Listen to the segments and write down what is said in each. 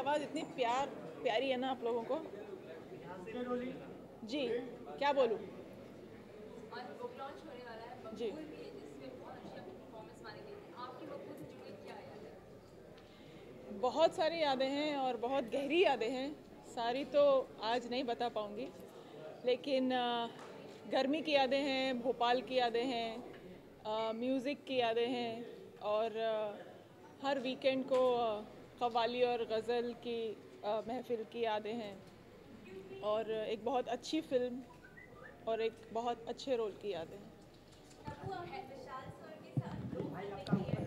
आवाज़ इतनी प्यारी है ना आप लोगों को। जी, क्या बोलूँ। और बुक लॉन्च होने वाला है, जी, मकबूल भी है जिसमें बहुत अच्छी आपकी परफॉर्मेंस मानी गई थी। आपकी मकबूल से जुड़ी क्या याद है? बहुत सारी यादें हैं और बहुत गहरी यादें हैं। सारी तो आज नहीं बता पाऊँगी, लेकिन गर्मी की यादें हैं, भोपाल की यादें हैं, म्यूज़िक की यादें हैं और हर वीकेंड को कव्वाली और गज़ल की महफ़िल की यादें हैं और एक बहुत अच्छी फ़िल्म और एक बहुत अच्छे रोल की यादें हैं। तब्बू विशाल सर के साथ 2 फिल्में की है।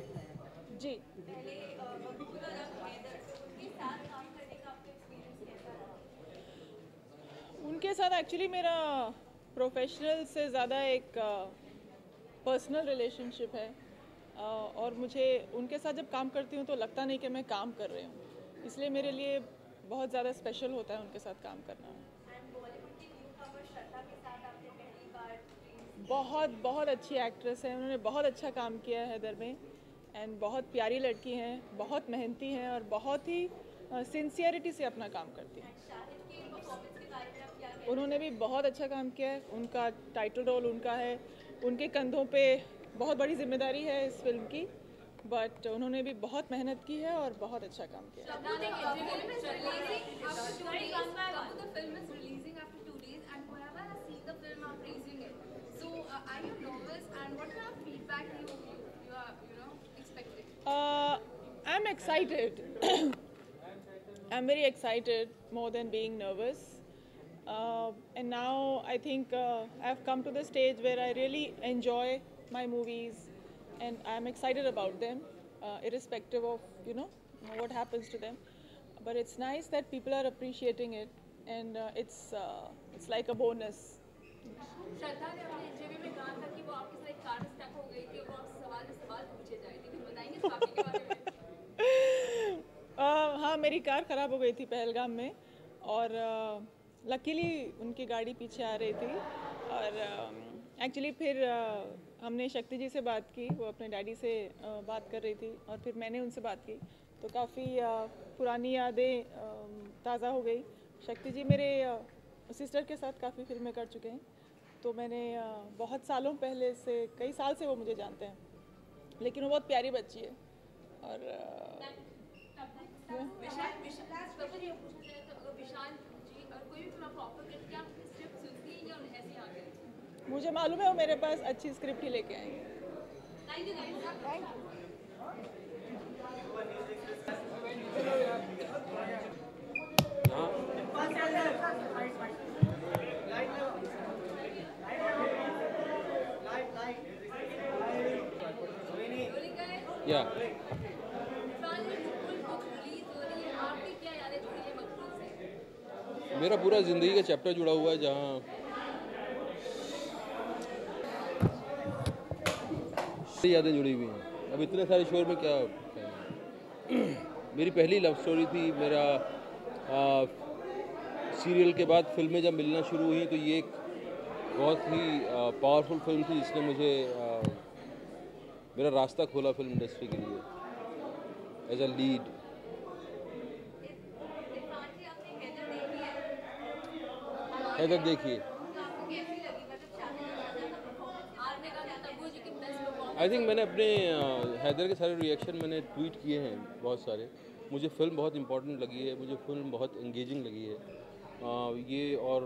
जी, पहले मकबूल और अब हैदर, तो उनके साथ काम करने का आपका एक्सपीरियंस कैसा रहा? उनके साथ एक्चुअली मेरा प्रोफेशनल से ज़्यादा एक पर्सनल रिलेशनशिप है और मुझे उनके साथ जब काम करती हूँ तो लगता नहीं कि मैं काम कर रही हूँ, इसलिए मेरे लिए बहुत ज़्यादा स्पेशल होता है उनके साथ काम करना। एंड बॉलीवुड की न्यू कमर श्रद्धा के साथ आपने पहली बार फिल्म की है। बहुत बहुत अच्छी एक्ट्रेस है, उन्होंने बहुत अच्छा काम किया है हैदर में एंड बहुत प्यारी लड़की हैं, बहुत मेहनती हैं और बहुत ही सिंसियरिटी से अपना काम करती हैं। एंड शाहिद की परफॉर्मेंस के बारे में आप क्या कहना उन्होंने भी बहुत अच्छा काम किया है, उनका टाइटल रोल उनका है, उनके कंधों पे बहुत बड़ी जिम्मेदारी है इस फिल्म की, बट उन्होंने भी बहुत मेहनत की है और बहुत अच्छा काम किया है। Shraddha ne film is releasing after 2 days. Tabu, the film is releasing after 2 days, and whoever has seen the film are praising it. So, are you nervous? And what kind of feedback you are expecting? I'm excited. I'm very excited more than being nervous. And now I think I've come to the stage where I really enjoy my movies and I'm excited about them, irrespective of, what happens to them. But it's nice that people are appreciating it and it's like a bonus. श्रद्धा ने अपने interview में कहा था कि वो आपके साथ एक कार स्टक हो गई थी और वो आपसे सवाल पे सवाल पूछे जाए थे। कुछ बताएंगे इस वाकये के बारे में? हाँ, मेरी कार ख़राब हो गई थी पहलगाम में और लकीली उनकी गाड़ी पीछे आ रही थी और एक्चुअली फिर हमने शक्ति जी से बात की, वो अपने डैडी से बात कर रही थी और फिर मैंने उनसे बात की तो काफ़ी पुरानी यादें ताज़ा हो गई। शक्ति जी मेरे सिस्टर के साथ काफ़ी फिल्में कर चुके हैं, तो मैंने बहुत सालों पहले से, कई साल से वो मुझे जानते हैं, लेकिन वो बहुत प्यारी बच्ची है और विशाल विशाल ये पूछना चाहे तो अगर विशाल जी और कोई भी फिल्म आपको ऑफर करती है, आप स्क्रिप्ट सुनती हैं या ऐसे ही आ गए? मुझे मालूम है वो मेरे पास अच्छी स्क्रिप्ट ही लेके आएंगे। Thank you thank you. या मेरा पूरा ज़िंदगी का चैप्टर जुड़ा हुआ है जहाँ यादें जुड़ी हुई हैं। अब इतने सारे शोर में क्या मेरी पहली लव स्टोरी थी। मेरा सीरियल के बाद फिल्में जब मिलना शुरू हुई तो ये एक बहुत ही पावरफुल फिल्म थी जिसने मुझे मेरा रास्ता खोला फिल्म इंडस्ट्री के लिए एज अ लीड। हैदर देखिए, आई थिंक मैंने अपने हैदर के सारे रिएक्शन मैंने ट्वीट किए हैं बहुत सारे। मुझे फ़िल्म बहुत इंपॉर्टेंट लगी है, मुझे फ़िल्म बहुत एंगेजिंग लगी है। ये और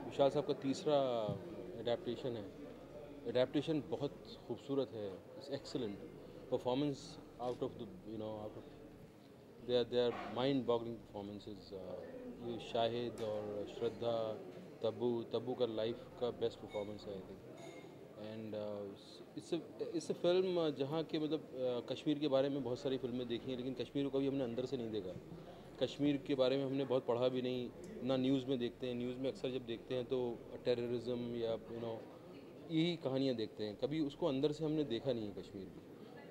विशाल साहब का तीसरा एडेप्टेशन है। एडेप्टेशन बहुत खूबसूरत है, it's excellent performance out of the out of they are mind boggling performances. ये शाहिद और श्रद्धा, तब्बू का लाइफ का बेस्ट परफॉर्मेंस है आई थिंक। एंड इस फिल्म जहाँ के मतलब कश्मीर के बारे में बहुत सारी फिल्में देखी हैं, लेकिन कश्मीर को कभी हमने अंदर से नहीं देखा। कश्मीर के बारे में हमने बहुत पढ़ा भी नहीं, ना न्यूज़ में देखते हैं। न्यूज़ में अक्सर जब देखते हैं तो टेररिज्म या यही कहानियाँ देखते हैं, कभी उसको अंदर से हमने देखा नहीं है कश्मीर की।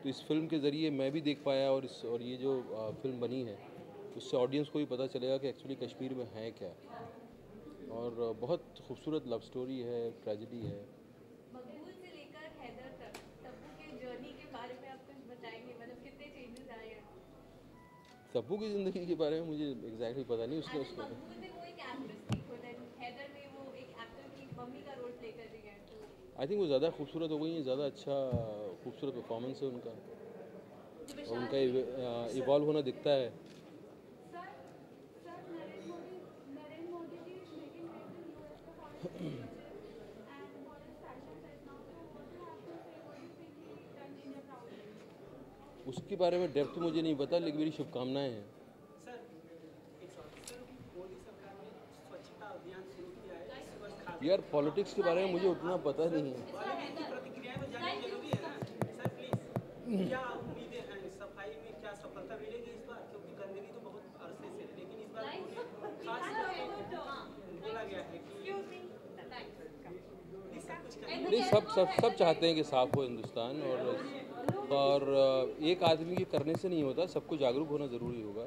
तो इस फिल्म के ज़रिए मैं भी देख पाया और ये जो फिल्म बनी है उससे ऑडियंस को भी पता चलेगा कि एक्चुअली कश्मीर में है क्या। और बहुत खूबसूरत लव स्टोरी है, ट्रेजेडी है। मकबूल से लेकर हैदर तक तब्बू के जर्नी के बारे में आप कुछ बताएंगे? मतलब कितने चेंजेस आए हैं? तब्बू की ज़िंदगी के बारे में मुझे एग्जैक्टली पता नहीं उसका उसका मकबूल में वो एक एक्ट्रेस थी, और देन हैदर में वो एक एक्टर की मम्मी का रोल प्ले कर रही है, तो आई थिंक वो ज़्यादा खूबसूरत हो गई हैं, ज़्यादा अच्छा खूबसूरत परफॉर्मेंस है उनका और उनका इवॉल्व होना दिखता है। Sir sir Narendra Modi ji is making waves in US for foreign exchanges and foreign fashion right now. So what do you have to say? What do you think he done India proud? उसके बारे में depth मुझे नहीं पता, लेकिन मेरी शुभकामनाएं हैं। सर मोदी सरकार ने स्वच्छता अभियान शुरू किया है इस वर्ष खास यार पॉलिटिक्स के बारे में मुझे उतना पता नहीं है। वाले की प्रतिक्रियाएं तो जाननी जरूरी है ना सर प्लीज। क्या उम्मीदें हैं सफाई में, क्या सफलता मिलेगी इस बार, क्योंकि गंदगी तो बहुत अरसे से है, लेकिन इस बार खास करके बोला गया है कि कुछ कहें। नहीं, सब चाहते हैं कि साफ हो हिंदुस्तान, और एक आदमी के करने से नहीं होता, सबको जागरूक होना ज़रूरी होगा,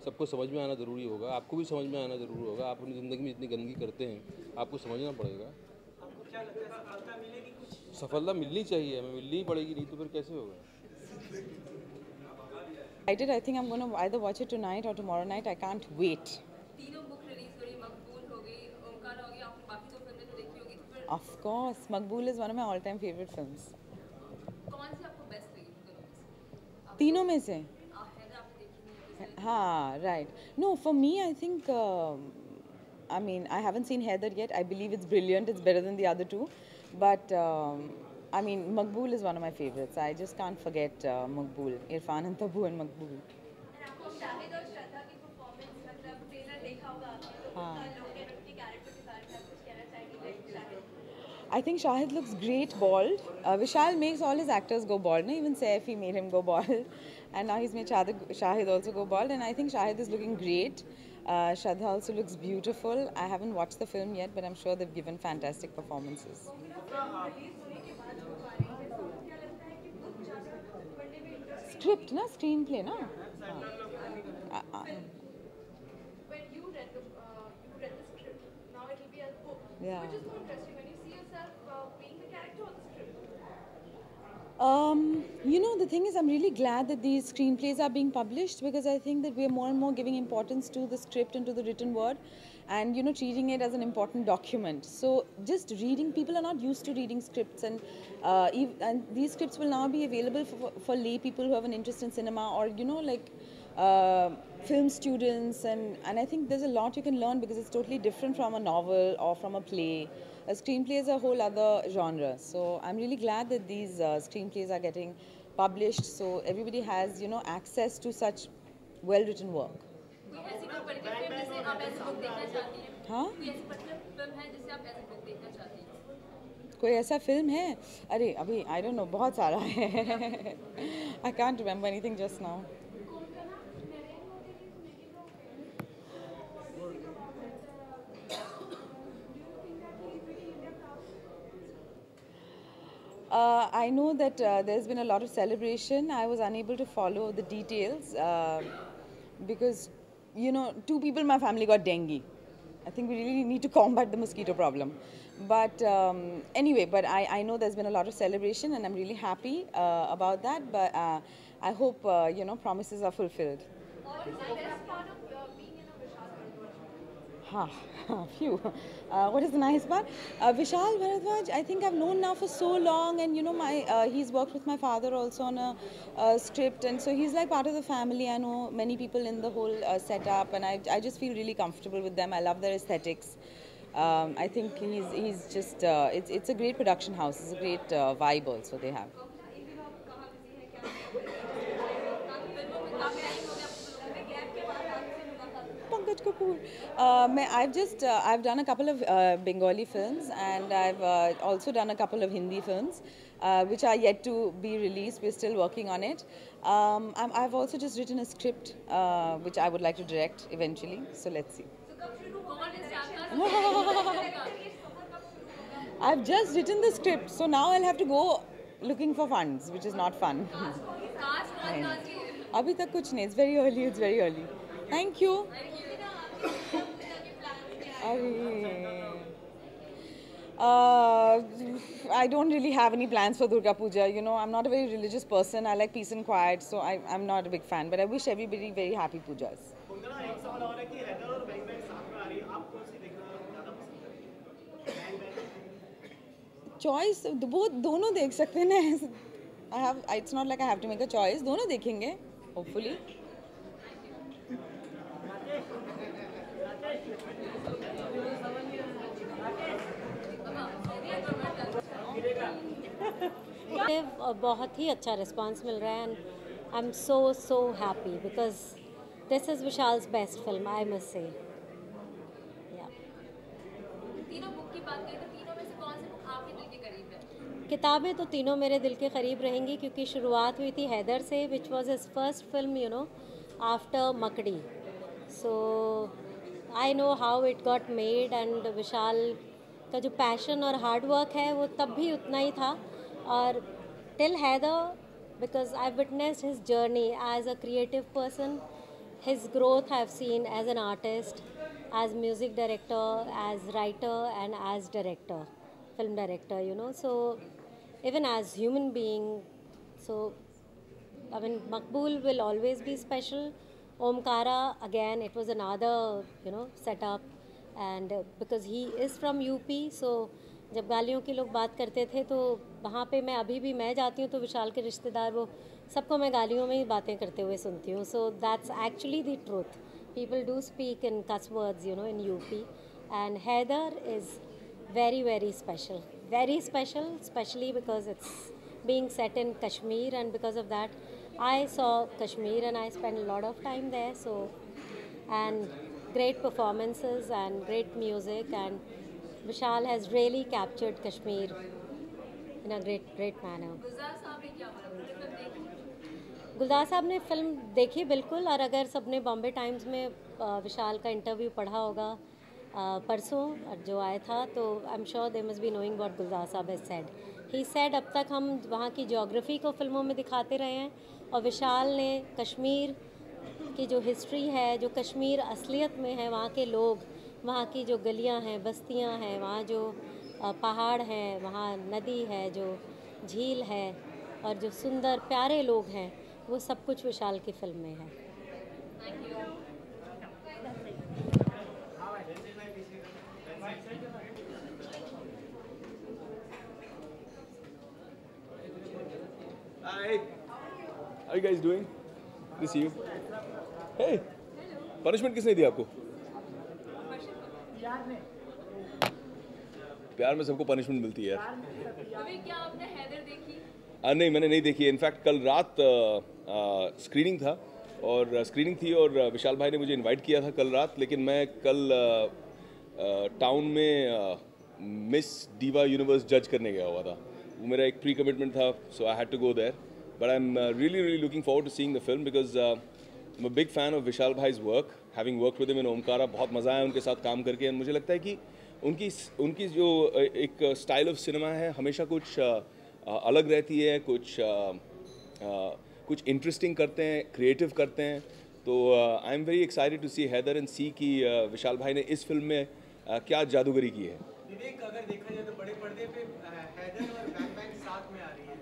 सबको समझ में आना ज़रूरी होगा, आपको भी समझ में आना ज़रूरी होगा। आप अपनी ज़िंदगी में इतनी गंदगी करते हैं, आपको समझना पड़ेगा। आपको क्या लगता है सफलता मिलेगी कुछ? सफलता मिलनी चाहिए, हमें मिलनी ही पड़ेगी, नहीं तो फिर कैसे होगा। I think I'm going to either watch it tonight or tomorrow night. I can't wait. तीनों बुक रिलीज हो रही, मकबूल हो गई, ओमकार हो गई, आपने बाकी तो फिल्में तो देखी होगी, तो फिर Of course, Maqbool is one of my all-time favorite films. कौन सी आपको बेस्ट लगी दोनों में से? तीनों में से? हैदर आपने देखी नहीं है? हाँ, right. No, for me, I think, I mean, I haven't seen Heather yet. I believe it's brilliant. It's better than the other two. But, I mean, Maqbool is one of my favorites. I just can't forget Maqbool. Irfan and Tabu and Maqbool. आपको शाहिद और श्रद्धा की performance, मतलब trailer देखा होगा आपने, तो हाँ. उनका लुक एंड उनके कैरेक्टर के बारे में आप कुछ कहना चाहेंगे? Shahid I think Shahid looks great bald. Vishal makes all his actors go bald. No? Even Saif, he made him go bald. And now he's made Shahid also go bald. And I think Shahid is looking great. Shraddha also looks beautiful. I haven't watched the film yet, but I'm sure they've given fantastic performances. Script, na? Screenplay, na? when you read the script, now it will be a book. Yeah. Which is more interesting, when you see yourself being the character or the script? You know, the thing is, I'm really glad that these screenplays are being published, because I think that we are more and more giving importance to the script and to the written word, and, you know, treating it as an important document. So just reading, people are not used to reading scripts, and these scripts will now be available for lay people who have an interest in cinema, or, you know, like film students, and I think there's a lot you can learn, because it's totally different from a novel or from a play. A screenplay is a whole other genre. So I'm really glad that these screenplays are getting published, so everybody has, you know, access to such well-written work. कोई ऐसी कोई particular film जिसे आप ऐसे book देखना चाहती हैं? हाँ? कोई ऐसी पर्टिकुलर फिल्म है जिसे आप ऐसे बुक देखना चाहती हैं? कोई ऐसा फिल्म है? अरे अभी I don't know, बहुत सारा है. I can't remember anything just now. I know that there's been a lot of celebration. I was unable to follow the details because, you know, 2 people in my family got dengue. I think we really need to combat the mosquito problem. But anyway, but I know there's been a lot of celebration, and I'm really happy about that. But I hope, you know, promises are fulfilled. What is the best part of being in a Vishal Bharadwaj? Phew. What is the nice part? Vishal Bharadwaj, I think I've known now for so long, and, you know, he's worked with my father also on a script, and so he's like part of the family. I know many people in the whole setup, and I just feel really comfortable with them. I love their aesthetics. I think he's just it's a great production house. It's a great vibe also they have. Pankaj Kapoor. I've done a couple of Bengali films, and I've also done a couple of Hindi films, which are yet to be released. We're still working on it. I've also just written a script, which I would like to direct eventually. So let's see. I've just written the script, so now I'll have to go looking for funds, which is not fun. अभी तक कुछ नहीं. It's very early. It's very early. Thank you. I don't really have any plans for Durga Puja. You know, I'm not a very religious person. I like peace and quiet, so I'm not a big fan. But I wish everybody very happy pujas. उनका एक सवाल और है कि हैदर और bang bang साथ में आ रही है, आप कौन सी देखना ज़्यादा पसंद करेंगे? बैंग बैंग Choice, both दोनों देख सकते हैं ना. It's not like I have to make a choice. दोनों देखेंगे, hopefully. बहुत ही अच्छा रिस्पांस मिल रहा है and I am so happy because this is Vishal's best film I must say. तीनों बुक की बात करें तो तीनों में से कौन सी बुक आपके दिल के करीब है? किताबें तो तीनों मेरे दिल के करीब रहेंगी क्योंकि शुरुआत हुई थी हैदर से which was his first film you know after Makdee. So I know how it got made and Vishal का जो पैशन और हार्ड वर्क है वो तब भी उतना ही था. और till Haider because I've witnessed his journey as a creative person, his growth I've seen as an artist, as music director, as writer and as director, film director, you know, so even as human being. So I mean Maqbool will always be special. Omkara again, it was another setup, and because he is from UP, so जब गालियों की लोग बात करते थे तो वहाँ पे मैं अभी भी मैं जाती हूँ तो विशाल के रिश्तेदार वो सबको मैं गालियों में ही बातें करते हुए सुनती हूँ. So that's actually the truth. People do speak in cuss words in UP and Haider is very special, especially because it's being set in Kashmir, and because of that I saw Kashmir and I spent a lot of time there. So, and great performances and great music, and Vishal has really captured Kashmir in a great manner. गुलजार साहब ने क्या बोला? पूरी film देखी? गुलजार साहब ने film देखी बिल्कुल. और अगर सबने बॉम्बे टाइम्स में विशाल का इंटरव्यू पढ़ा होगा परसों जो आया था, तो I am sure they must be knowing what Gulzar साहब हैज सेड. ही सेड अब तक हम वहाँ की ज्योग्राफी को फिल्मों में दिखाते रहे हैं और विशाल ने कश्मीर की जो हिस्ट्री है, जो कश्मीर असलियत में है, वहाँ के लोग, वहाँ की जो गलियाँ हैं, बस्तियाँ हैं, वहाँ जो पहाड़ हैं, वहाँ नदी है, जो झील है और जो सुंदर प्यारे लोग हैं, वो सब कुछ विशाल की फिल्म में है. Hi. How are you guys doing? Good to see you. Hey. Punishment किसने दी आपको? प्यार में सबको पनिशमेंट मिलती है यार. अभी क्या आपने हैदर देखी? नहीं, मैंने नहीं देखी. इनफैक्ट कल रात स्क्रीनिंग था और विशाल भाई ने मुझे इनवाइट किया था कल रात, लेकिन मैं कल टाउन में मिस डीवा यूनिवर्स जज करने गया हुआ था. वो मेरा एक प्री कमिटमेंट था, so I had to go there. But I am really looking forward to seeing the film because I am a big fan of Vishal bhai's work, having worked with him in Omkara. बहुत मज़ा आया उनके साथ काम करके. And मुझे लगता है कि उनकी जो एक स्टाइल ऑफ सिनेमा है हमेशा कुछ अलग रहती है, कुछ इंटरेस्टिंग करते हैं, क्रिएटिव करते हैं. तो I am very excited to see Haider and see कि विशाल भाई ने इस फिल्म में क्या जादूगरी की है. विवेक, अगर देखा जाए तो बड़े पर्दे पे हैदर और बैंग बैंग साथ में आ रही है,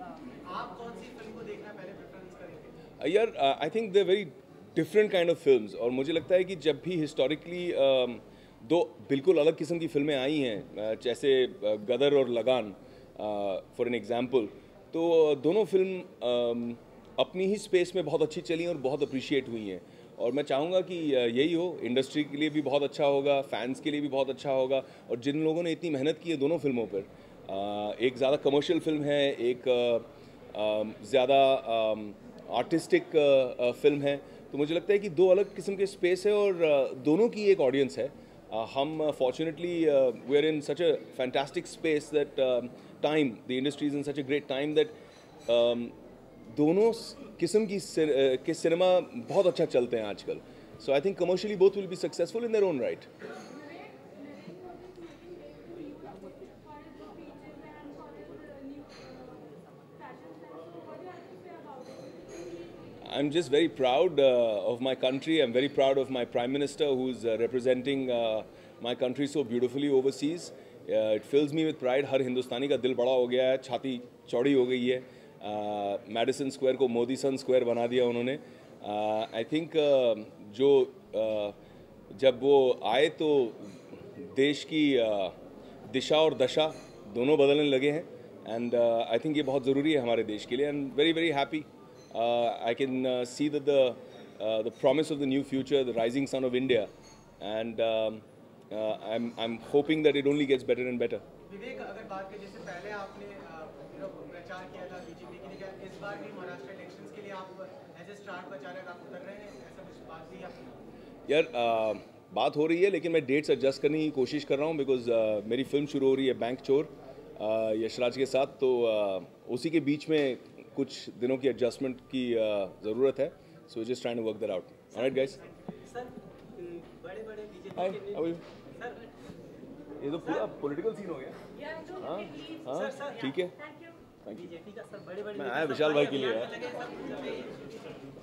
आप कौन सी फिल्म को देखना पहले प्रेफरेंस करेंगे? यार I think they very different kind of films. और मुझे लगता है कि जब भी हिस्टोरिकली दो बिल्कुल अलग किस्म की फिल्में आई हैं, जैसे गदर और लगान फॉर एन एग्जांपल, तो दोनों फिल्म अपनी ही स्पेस में बहुत अच्छी चली और बहुत अप्रिशिएट हुई हैं. और मैं चाहूँगा कि यही हो. इंडस्ट्री के लिए भी बहुत अच्छा होगा, फैंस के लिए भी बहुत अच्छा होगा. और जिन लोगों ने इतनी मेहनत की है दोनों फिल्मों पर, एक ज़्यादा कमर्शियल फिल्म है, एक ज़्यादा आर्टिस्टिक फिल्म है, तो मुझे लगता है कि दो अलग किस्म के स्पेस है और दोनों की एक ऑडियंस है. हम fortunately we are in such a fantastic space that time the industry is in such a great time that दोनों किस्म के सिनेमा बहुत अच्छा चलते हैं आजकल. So I think commercially both will be successful in their own right. I'm just very proud of my country. I'm very proud of my Prime Minister who's representing my country so beautifully overseas. It fills me with pride. हर हिंदुस्तानी का दिल बड़ा हो गया है, छाती चौड़ी हो गई है। मैडिसन स्क्वायर को मोदी सन स्क्वायर बना दिया उन्होंने। आई थिंक जो जब वो आए तो देश की दिशा और दशा दोनों बदलने लगे हैं, एंड आई थिंक ये बहुत ज़रूरी है हमारे देश के लिए। And very very happy I can see that the promise of the new future, the rising sun of India, and I am hoping that it only gets better and better. Vivek, अगर बात करें जैसे पहले आपने प्रचार किया था बीजेपी के लिए, इस बार भी महाराष्ट्र इलेक्शंस के लिए आप एज ए स्टार प्रचारक आप उतर रहे हैं, ऐसा कुछ बात थी आपने? यार बात हो रही है, लेकिन मैं डेट्स एडजस्ट करने की कोशिश कर रहा हूँ, बिकॉज मेरी फिल्म शुरू हो रही है बैंक चोर यशराज के साथ, तो उसी के बीच में कुछ दिनों की एडजस्टमेंट की ज़रूरत है। So just trying to work that out. Alright guys. Sir, बड़े-बड़े बीजेपी हाय, के हाउ आर यू? सर, ये तो पूरा पॉलिटिकल सीन हो गया। हाँ ठीक है, बीजेपी का सर बड़े-बड़े मैं आया विशाल भाई के लिए यार। लगे सब